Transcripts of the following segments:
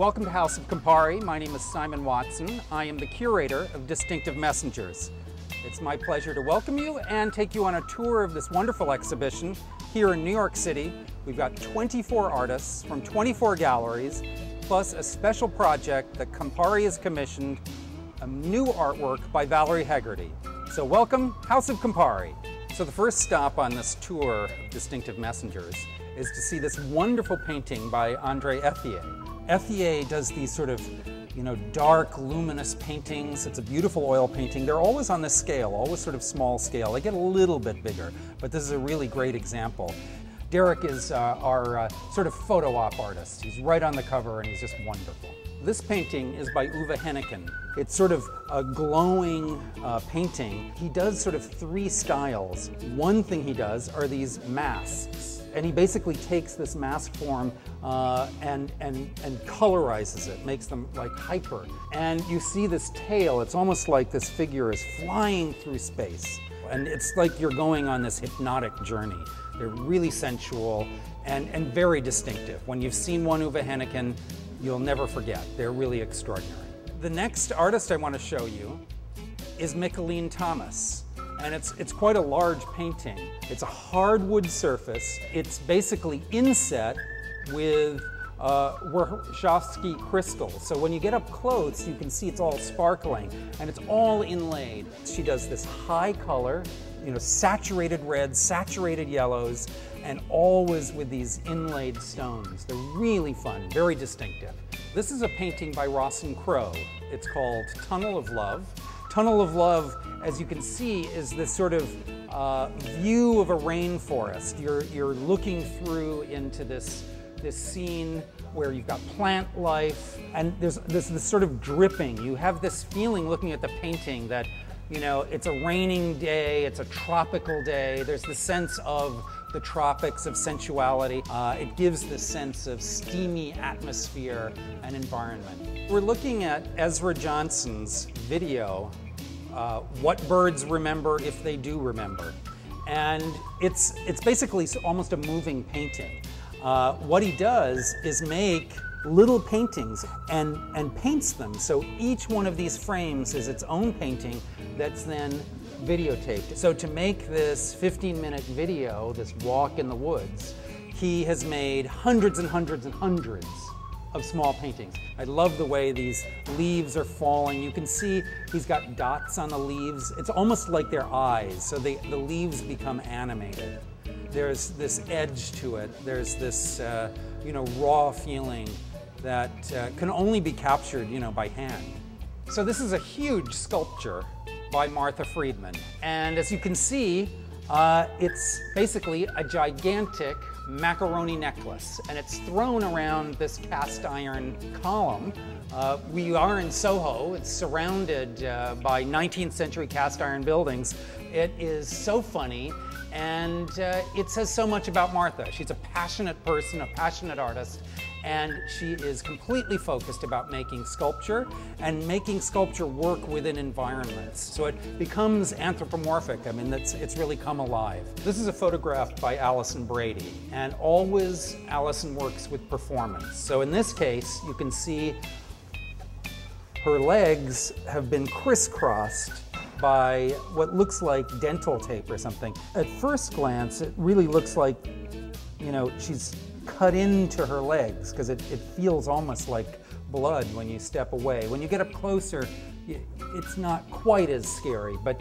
Welcome to House of Campari. My name is Simon Watson. I am the curator of Distinctive Messengers. It's my pleasure to welcome you and take you on a tour of this wonderful exhibition here in New York City. We've got 24 artists from 24 galleries, plus a special project that Campari has commissioned, a new artwork by Valerie Hegarty. So welcome, House of Campari. So the first stop on this tour of Distinctive Messengers is to see this wonderful painting by André Ethier. Ethier does these sort of, dark, luminous paintings. It's a beautiful oil painting. They're always on this scale, always sort of small scale. They get a little bit bigger, but this is a really great example. Derek is our sort of photo op artist. He's right on the cover and he's just wonderful. This painting is by Uwe Henneken. It's sort of a glowing painting. He does sort of three styles. One thing he does are these masks. And he basically takes this mask form and colorizes it, makes them like hyper. And you see this tail, it's almost like this figure is flying through space. And it's like you're going on this hypnotic journey. They're really sensual and very distinctive. When you've seen one Uwe Henneken, you'll never forget. They're really extraordinary. The next artist I want to show you is Mickalene Thomas. And it's quite a large painting. It's a hardwood surface. It's basically inset with Warshawski crystals. So when you get up close, you can see it's all sparkling and it's all inlaid. She does this high color, saturated reds, saturated yellows, and always with these inlaid stones. They're really fun, very distinctive. This is a painting by Rawson Crowe. It's called Tunnel of Love. Tunnel of Love, as you can see, is this sort of view of a rainforest. You're looking through into this scene where you've got plant life, and there's this sort of dripping. You have this feeling looking at the painting that, it's a raining day, it's a tropical day. There's the sense of the tropics, of sensuality. It gives this sense of steamy atmosphere and environment. We're looking at Ezra Johnson's video, What Birds Remember If They Do Remember. And it's basically almost a moving painting. What he does is make little paintings and paints them. So each one of these frames is its own painting that's then videotaped. So to make this 15-minute video, this walk in the woods, he has made hundreds and hundreds and hundreds of small paintings. I love the way these leaves are falling. You can see he's got dots on the leaves. It's almost like they're eyes, so the leaves become animated. There's this edge to it. There's this raw feeling that can only be captured by hand. So this is a huge sculpture by Martha Friedman. And as you can see, it's basically a gigantic macaroni necklace, and it's thrown around this cast iron column. We are in Soho. It's surrounded by 19th century cast iron buildings. It is so funny, and it says so much about Martha. She's a passionate person, a passionate artist, and she is completely focused about making sculpture and making sculpture work within environments. So it becomes anthropomorphic. I mean, it's really come alive. This is a photograph by Alison Brady, and always Alison works with performance. So in this case, you can see her legs have been crisscrossed by what looks like dental tape or something. At first glance, it really looks like, she's cut into her legs, because it feels almost like blood when you step away. When you get up closer, it's not quite as scary, but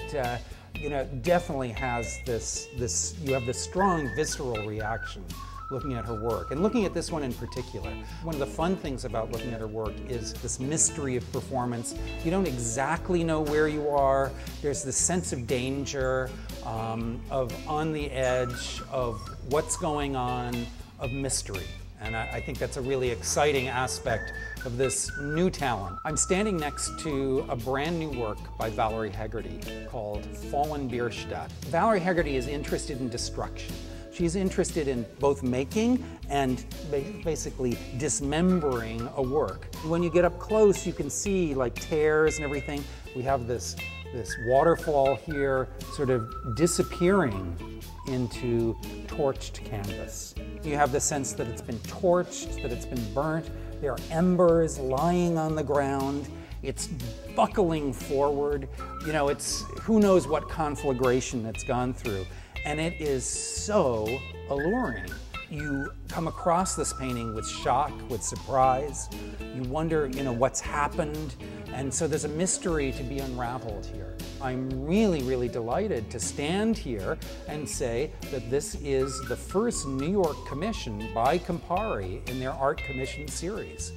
definitely has you have this strong visceral reaction looking at her work, and looking at this one in particular. One of the fun things about looking at her work is this mystery of performance. You don't exactly know where you are. There's this sense of danger, of on the edge, of what's going on, of mystery. And I think that's a really exciting aspect of this new talent. I'm standing next to a brand new work by Valerie Hegarty called Fallen Bierstadt. Valerie Hegarty is interested in destruction. She's interested in both making and basically dismembering a work. When you get up close, you can see like tears and everything. We have this waterfall here sort of disappearing into torched canvas. You have the sense that it's been torched, that it's been burnt, There are embers lying on the ground. It's buckling forward. You know, it's who knows what conflagration it's gone through. And it is so alluring. You come across this painting with shock, with surprise. You wonder, you know, what's happened. And so there's a mystery to be unraveled here. I'm really, really delighted to stand here and say that this is the first New York commission by Campari in their Art Commission series.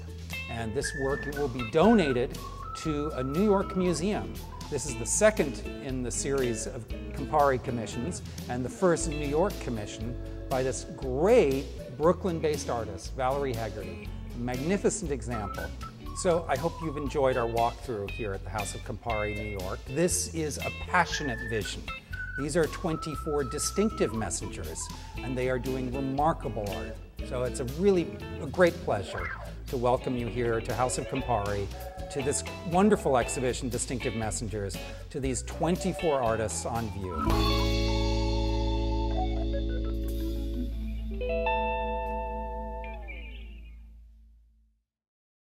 And this work will be donated to a New York museum. This is the second in the series of Campari commissions and the first New York commission by this great Brooklyn-based artist, Valerie Hegarty. Magnificent example. So I hope you've enjoyed our walkthrough here at the House of Campari, New York. This is a passionate vision. These are 24 distinctive messengers, and they are doing remarkable art. So it's a great pleasure to welcome you here to House of Campari, to this wonderful exhibition, Distinctive Messengers, to these 24 artists on view.